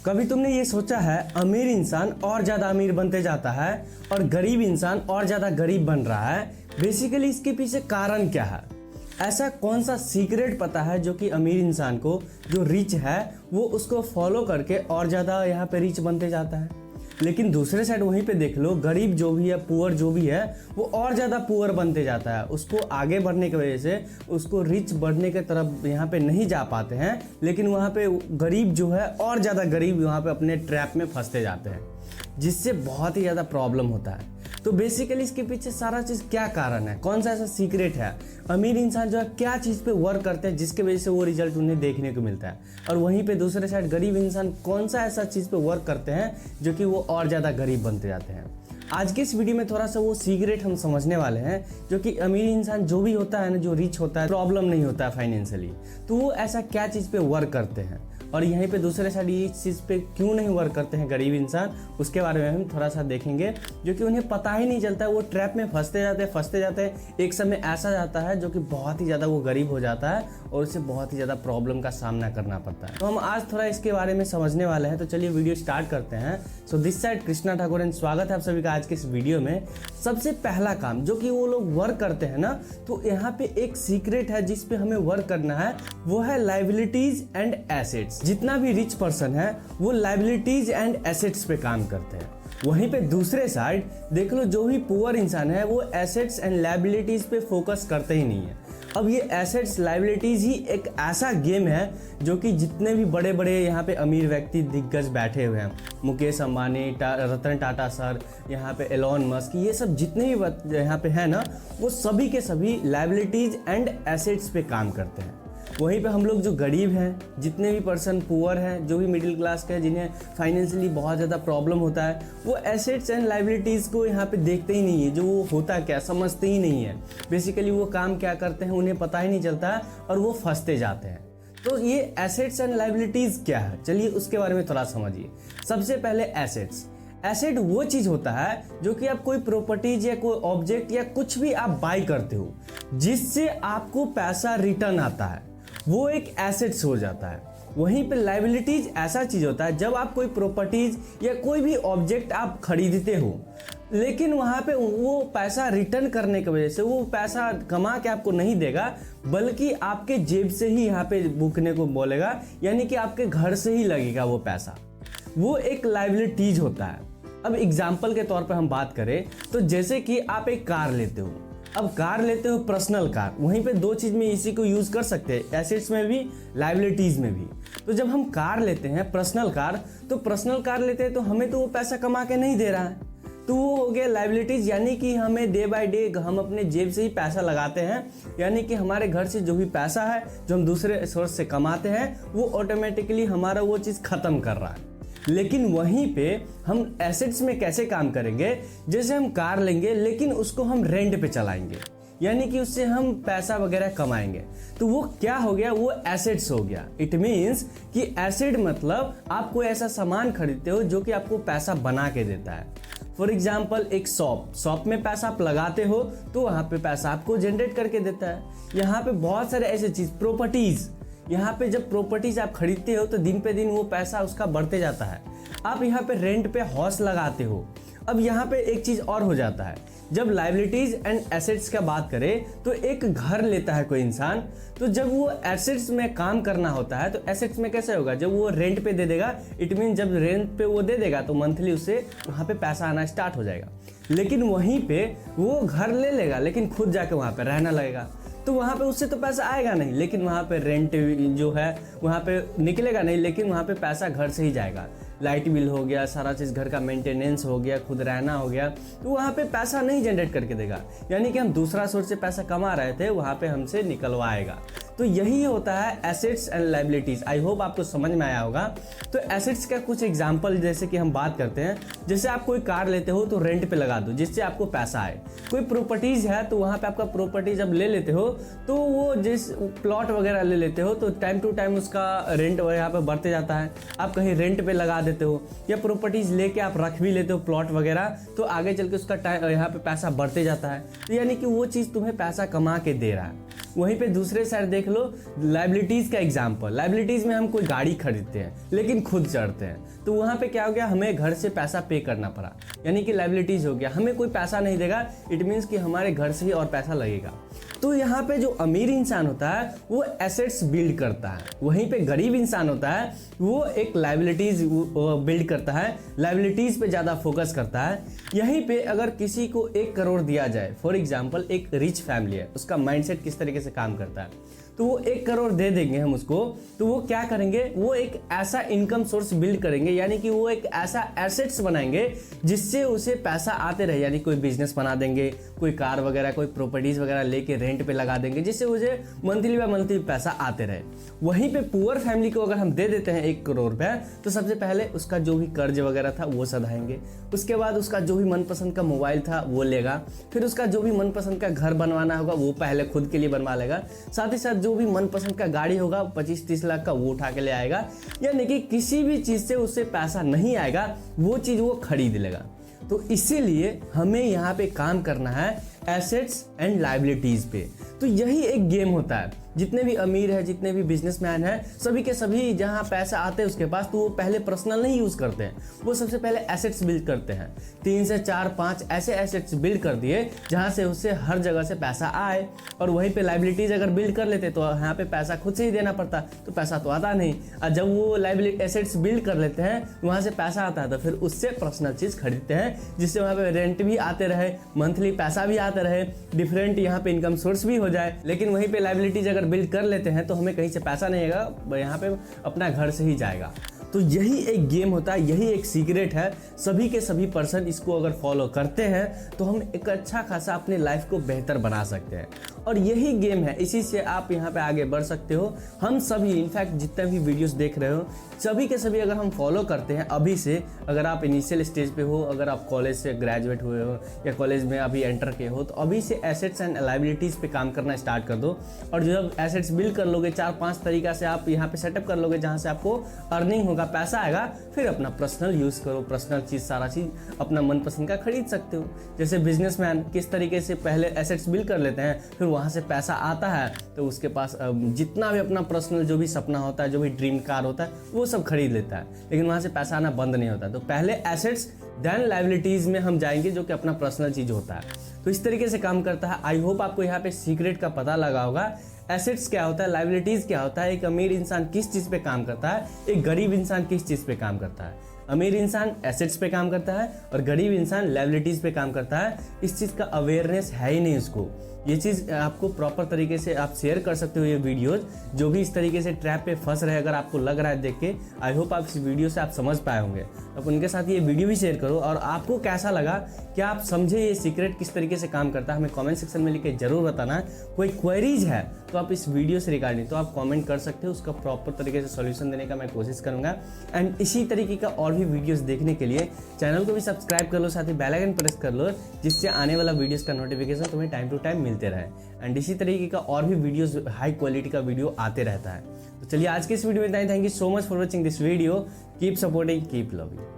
कभी तुमने ये सोचा है अमीर इंसान और ज़्यादा अमीर बनते जाता है और गरीब इंसान और ज़्यादा गरीब बन रहा है? बेसिकली इसके पीछे कारण क्या है? ऐसा कौन सा सीक्रेट पता है जो कि अमीर इंसान को जो रिच है वो उसको फॉलो करके और ज़्यादा यहाँ पे रिच बनते जाता है? लेकिन दूसरे साइड वहीं पे देख लो, गरीब जो भी है, पुअर जो भी है, वो और ज़्यादा पुअर बनते जाता है। उसको आगे बढ़ने की वजह से उसको रिच बढ़ने की तरफ यहाँ पे नहीं जा पाते हैं, लेकिन वहाँ पे गरीब जो है और ज़्यादा गरीब वहाँ पे अपने ट्रैप में फंसते जाते हैं, जिससे बहुत ही ज़्यादा प्रॉब्लम होता है। तो बेसिकली इसके पीछे सारा चीज़ क्या कारण है, कौन सा ऐसा सीक्रेट है? अमीर इंसान जो है क्या चीज़ पे वर्क करते हैं जिसके वजह से वो रिजल्ट उन्हें देखने को मिलता है, और वहीं पे दूसरे साइड गरीब इंसान कौन सा ऐसा चीज़ पे वर्क करते हैं जो कि वो और ज़्यादा गरीब बनते जाते हैं। आज के इस वीडियो में थोड़ा सा वो सीक्रेट हम समझने वाले हैं, जो कि अमीर इंसान जो भी होता है ना, जो रिच होता है, प्रॉब्लम नहीं होता है फाइनेंशियली, तो वो ऐसा क्या चीज़ पे वर्क करते हैं, और यहीं पे दूसरे साइड ये चीज़ पे क्यों नहीं वर्क करते हैं गरीब इंसान, उसके बारे में हम थोड़ा सा देखेंगे। जो कि उन्हें पता ही नहीं चलता है, वो ट्रैप में फंसते जाते हैं। एक समय ऐसा जाता है जो कि बहुत ही ज़्यादा वो गरीब हो जाता है और उसे बहुत ही ज़्यादा प्रॉब्लम का सामना करना पड़ता है। तो हम आज थोड़ा इसके बारे में समझने वाले हैं, तो चलिए वीडियो स्टार्ट करते हैं। So this side Krishna Thakur and स्वागत है आप सभी का आज के इस वीडियो में। सबसे पहला काम जो कि वो लोग वर्क करते हैं ना, तो यहाँ पे एक सीक्रेट है जिस पे हमें वर्क करना है, वो है लायबिलिटीज एंड एसेट्स। जितना भी रिच पर्सन है वो लायबिलिटीज एंड एसेट्स पे काम करते हैं। वहीं पे दूसरे साइड देख लो, जो भी पुअर इंसान है वो एसेट्स एंड लायबिलिटीज पे फोकस करते ही नहीं है। अब ये एसेट्स लायबिलिटीज ही एक ऐसा गेम है जो कि जितने भी बड़े बड़े यहाँ पे अमीर व्यक्ति दिग्गज बैठे हुए हैं, मुकेश अंबानी, रतन टाटा सर, यहाँ पे एलोन मस्क, ये सब जितने भी यहाँ पे है ना, वो सभी के सभी लायबिलिटीज एंड एसेट्स पे काम करते हैं। वहीं पे हम लोग जो गरीब हैं, जितने भी पर्सन पुअर हैं, जो भी मिडिल क्लास के हैं, जिन्हें फाइनेंशियली बहुत ज़्यादा प्रॉब्लम होता है, वो एसेट्स एंड लायबिलिटीज़ को यहाँ पे देखते ही नहीं है, जो वो होता क्या समझते ही नहीं है। बेसिकली वो काम क्या करते हैं उन्हें पता ही नहीं चलता है और वो फंसते जाते हैं। तो ये एसेट्स एंड लायबिलिटीज़ क्या है, चलिए उसके बारे में थोड़ा समझिए। सबसे पहले एसेट्स। एसेट वो चीज़ होता है जो कि आप कोई प्रॉपर्टीज या कोई ऑब्जेक्ट या कुछ भी आप बाई करते हो जिससे आपको पैसा रिटर्न आता है, वो एक एसेट्स हो जाता है। वहीं पे लायबिलिटीज ऐसा चीज होता है जब आप कोई प्रॉपर्टीज या कोई भी ऑब्जेक्ट आप खरीदते हो, लेकिन वहां पे वो पैसा रिटर्न करने की वजह से वो पैसा कमा के आपको नहीं देगा, बल्कि आपके जेब से ही यहाँ पे बुकने को बोलेगा, यानी कि आपके घर से ही लगेगा वो पैसा। वो एक लायबिलिटीज होता है। अब एग्जाम्पल के तौर पर हम बात करें तो जैसे कि आप एक कार लेते हो, अब कार लेते हो पर्सनल कार, वहीं पे दो चीज में इसी को यूज कर सकते हैं, एसेट्स में भी लायबिलिटीज में भी। तो जब हम कार लेते हैं पर्सनल कार, तो पर्सनल कार लेते हैं तो हमें तो वो पैसा कमा के नहीं दे रहा है, तो वो हो गया लायबिलिटीज, यानी कि हमें डे बाय डे हम अपने जेब से ही पैसा लगाते हैं, यानी कि हमारे घर से जो भी पैसा है जो हम दूसरे सोर्स से कमाते हैं वो ऑटोमेटिकली हमारा वो चीज़ खत्म कर रहा है। लेकिन वहीं पे हम एसेट्स में कैसे काम करेंगे, जैसे हम कार लेंगे लेकिन उसको हम रेंट पे चलाएंगे, यानी कि उससे हम पैसा वगैरह कमाएंगे, तो वो क्या हो गया, वो एसेट्स हो गया। इट मीन्स कि एसेट मतलब आप कोई ऐसा सामान खरीदते हो जो कि आपको पैसा बना के देता है। फॉर एग्जाम्पल एक शॉप में पैसा आप लगाते हो तो वहाँ पे पैसा आपको जनरेट करके देता है। यहाँ पे बहुत सारे ऐसे चीज, प्रॉपर्टीज, यहाँ पे जब प्रॉपर्टीज आप खरीदते हो तो दिन पे दिन वो पैसा उसका बढ़ते जाता है। आप यहाँ पे रेंट पे हाउस लगाते हो। अब यहाँ पे एक चीज और हो जाता है, जब लायबिलिटीज एंड एसेट्स का बात करें तो एक घर लेता है कोई इंसान, तो जब वो एसेट्स में काम करना होता है तो एसेट्स में कैसे होगा, जब वो रेंट पे दे देगा, इट मीन जब रेंट पे वो दे देगा तो मंथली उससे वहाँ पे पैसा आना स्टार्ट हो जाएगा। लेकिन वहीं पे वो घर ले लेगा लेकिन खुद जाके वहाँ पे रहना लगेगा, तो वहाँ पे उससे तो पैसा आएगा नहीं, लेकिन वहाँ पे रेंट जो है वहाँ पे निकलेगा नहीं, लेकिन वहाँ पे पैसा घर से ही जाएगा। लाइट बिल हो गया, सारा चीज़ घर का मेंटेनेंस हो गया, खुद रहना हो गया, तो वहाँ पे पैसा नहीं जनरेट करके देगा, यानी कि हम दूसरा सोर्स से पैसा कमा रहे थे वहाँ पे हमसे निकलवाएगा। तो यही होता है assets and liabilities. I hope आपको समझ में आया होगा। तो एसेट्स का कुछ एग्जांपल जैसे कि हम बात करते हैं, जैसे आप कोई कार लेते हो तो रेंट पे लगा दो जिससे आपको पैसा आए। कोई प्रॉपर्टीज है तो वहाँ पे आपका प्रॉपर्टी जब ले लेते हो तो वो जिस प्लॉट वगैरह ले लेते हो तो टाइम टू टाइम उसका रेंट यहाँ पे बढ़ते जाता है, आप कहीं रेंट पे लगा देते हो, या प्रॉपर्टीज लेके आप रख भी लेते हो प्लॉट वगैरह, तो आगे चल के उसका यहाँ पे पैसा बढ़ते जाता है, तो यानी कि वो चीज़ तुम्हें पैसा कमा के दे रहा है। वहीं पे दूसरे साइड देख लो लाइबिलिटीज़ का एग्जाम्पल। लाइबिलिटीज़ में हम कोई गाड़ी खरीदते हैं लेकिन खुद चढ़ते हैं, तो वहाँ पे क्या हो गया, हमें घर से पैसा पे करना पड़ा, यानी कि लाइबिलिटीज़ हो गया। हमें कोई पैसा नहीं देगा, इट मीन्स कि हमारे घर से ही और पैसा लगेगा। तो यहाँ पे जो अमीर इंसान होता है वो एसेट्स बिल्ड करता है, वहीं पे गरीब इंसान होता है वो एक लाइबिलिटीज़ बिल्ड करता है, लाइबिलिटीज़ पे ज़्यादा फोकस करता है। यहीं पे अगर किसी को 1 करोड़ दिया जाए, फॉर एग्जांपल एक रिच फैमिली है, उसका माइंडसेट किस तरीके से काम करता है, तो वो 1 करोड़ दे देंगे हम उसको, तो वो क्या करेंगे, वो एक ऐसा इनकम सोर्स बिल्ड करेंगे, यानी कि वो एक ऐसा एसेट्स बनाएंगे जिससे उसे पैसा आते रहे। यानी कोई बिजनेस बना देंगे, कोई कार वगैरह, कोई प्रॉपर्टीज वगैरह लेके रेंट पे लगा देंगे, जिससे उसे मंथली बाय मंथली पैसा आते रहे। वहीं पे पुअर फैमिली को अगर हम दे देते हैं 1 करोड़ रुपया, तो सबसे पहले उसका जो भी कर्ज वगैरह था वो सधाएंगे, उसके बाद उसका जो भी मनपसंद का मोबाइल था वो लेगा, फिर उसका जो भी मनपसंद का घर बनवाना होगा वो पहले खुद के लिए बनवा लेगा, साथ ही साथ जो भी मनपसंद का गाड़ी होगा 25-30 लाख का वो उठा के ले आएगा। यानी कि किसी भी चीज़ से उससे पैसा नहीं आएगा, वो चीज़ वो खरीद लेगा। तो इसीलिए हमें यहाँ पे काम करना है एसेट्स एंड लाइबिलिटीज़ पे। तो यही एक गेम होता है, जितने भी अमीर है, जितने भी बिजनेसमैन है, सभी के सभी जहाँ पैसा आते हैं उसके पास, तो वो पहले पर्सनल नहीं यूज़ करते हैं, वो सबसे पहले एसेट्स बिल्ड करते हैं। 3 से 4-5 ऐसे एसेट्स बिल्ड कर दिए जहाँ से उससे हर जगह से पैसा आए, और वहीं पे लाइबिलिटीज़ अगर बिल्ड कर लेते तो यहाँ पे पैसा खुद से ही देना पड़ता, तो पैसा तो आता नहीं। और जब वो लाइबिलिटी एसेट्स बिल्ड कर लेते हैं वहाँ से पैसा आता है, तो फिर उससे पर्सनल चीज़ खरीदते हैं, जिससे वहाँ पे रेंट भी आते रहे, मंथली पैसा भी आता रहे, डिफरेंट यहाँ पे इनकम सोर्स भी हो जाए। लेकिन वहीं पे लाइबिलिटीज अगर बिल्ड कर लेते हैं तो हमें कहीं से पैसा नहीं आएगा, यहाँ पे अपना घर से ही जाएगा। तो यही एक गेम होता है, यही एक सीक्रेट है। सभी के सभी पर्सन इसको अगर फॉलो करते हैं तो हम एक अच्छा खासा अपने लाइफ को बेहतर बना सकते हैं, और यही गेम है, इसी से आप यहाँ पे आगे बढ़ सकते हो। हम सभी इनफैक्ट जितने भी वीडियोस देख रहे हो, सभी के सभी अगर हम फॉलो करते हैं अभी से, अगर आप इनिशियल स्टेज पे हो, अगर आप कॉलेज से ग्रेजुएट हुए हो या कॉलेज में अभी एंटर किए हो, तो अभी से एसेट्स एंड लाइबिलिटीज़ पे काम करना स्टार्ट कर दो। और जब एसेट्स बिल्ड कर लोगे, 4-5 तरीका से आप यहाँ पे सेटअप कर लोगे जहाँ से आपको अर्निंग होगा, पैसा आएगा, फिर अपना पर्सनल यूज़ करो, पर्सनल चीज़, सारा चीज़ अपना मनपसंद का खरीद सकते हो। जैसे बिजनेसमैन किस तरीके से पहले एसेट्स बिल्ड कर लेते हैं, फिर वहाँ से पैसा आता है तो उसके पास जितना भी अपना पर्सनल जो भी सपना होता है, जो भी ड्रीम कार होता है, वो सब खरीद लेता है, लेकिन वहाँ से पैसा आना बंद नहीं होता। तो पहले एसेट्स देन लाइबिलिटीज़ में हम जाएंगे, जो कि अपना पर्सनल चीज़ होता है। तो इस तरीके से काम करता है। आई होप आपको यहाँ पे सीक्रेट का पता लगा होगा, एसेट्स क्या होता है, लाइबिलिटीज़ क्या होता है, एक अमीर इंसान किस चीज़ पे काम करता है, एक गरीब इंसान किस चीज़ पे काम करता है। अमीर इंसान एसेट्स पे काम करता है और गरीब इंसान लाइबिलिटीज़ पे काम करता है। इस चीज़ का अवेयरनेस है ही नहीं उसको। ये चीज़ आपको प्रॉपर तरीके से आप शेयर कर सकते हो, ये वीडियोस जो भी इस तरीके से ट्रैप पे फंस रहे, अगर आपको लग रहा है देख के, आई होप आप इस वीडियो से आप समझ पाए होंगे। अब उनके साथ ये वीडियो भी शेयर करो, और आपको कैसा लगा, क्या आप समझे ये सीक्रेट किस तरीके से काम करता है, हमें कमेंट सेक्शन में लिख के जरूर बताना। कोई क्वेरीज है तो आप इस वीडियो से रिगार्डिंग तो आप कमेंट कर सकते हो, उसका प्रॉपर तरीके से सॉल्यूशन देने का मैं कोशिश करूँगा। एंड इसी तरीके का और भी वीडियोस देखने के लिए चैनल को भी सब्सक्राइब कर लो, साथ ही बेल आइकन प्रेस कर लो, जिससे आने वाला वीडियोस का नोटिफिकेशन तुम्हें टाइम टू टाइम मिलते रहे। एंड इसी तरीके का और भी वीडियोस, हाई क्वालिटी का वीडियो आते रहता है। तो चलिए आज के इस वीडियो में इतना ही। Thank you so much for watching this video. Keep supporting, keep loving.